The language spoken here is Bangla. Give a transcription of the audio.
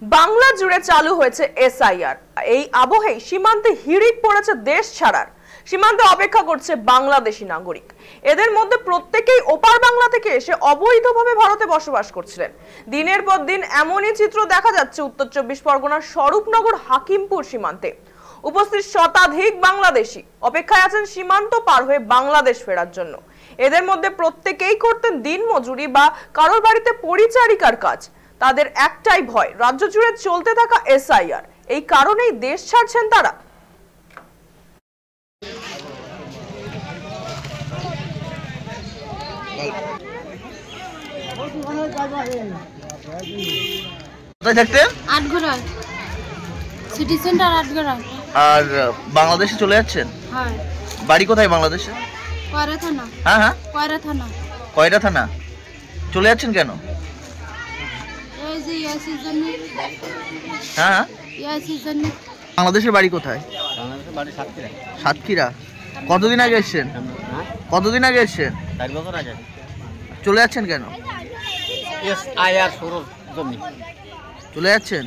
বাংলা জুড়ে চালু হয়েছে এসআইআর। এই আবহে সীমান্তে হিড়িক পড়েছে দেশ ছাড়ার। সীমান্তে অপেক্ষা করছে বাংলাদেশি নাগরিক। এদের মধ্যে প্রত্যেকেই ওপার বাংলা থেকে এসে অবৈধভাবে ভারতে বসবাস করছিলেন। দিনের পর দিন এমনই চিত্র দেখা যাচ্ছে উত্তর 24 পরগনার স্বরূপনগর হাকিমপুর সীমান্তে। উপস্থিত শতাধিক বাংলাদেশি অপেক্ষায় আছেন সীমান্ত পার হয়ে বাংলাদেশ ফেরার জন্য। এদের মধ্যে প্রত্যেকেই করতেন দিনমজুরি বা কারোর বাড়িতে পরিচারিকার কাজ। তাদের একটাই ভয়, রাজ্য জুড়ে চলতে থাকা এসআইআর। এই কারণেই দেশ ছাড়ছেন তারা। City centre আটগড়া। আর বাংলাদেশে চলে যাচ্ছেন? হ্যাঁ। বাড়ি কোথায় বাংলাদেশে? কয়রা থানা। হ্যাঁ হ্যাঁ, কয়রা থানা। কয়রা থানা? চলে যাচ্ছেন কেন? এই যে ইয়াসির জন্য। হ্যাঁ হ্যাঁ, ইয়াসির জন্য। বাংলাদেশের বাড়ি কোথায়? বাংলাদেশের বাড়ি সাতক্ষীরা। সাতক্ষীরা। কতদিন আগে এসেছেন? কতদিন আগে এসেছেন? 4 বছর আগে। চলে যাচ্ছেন কেন? এসআইআর শুরুর জন্য চলে যাচ্ছেন?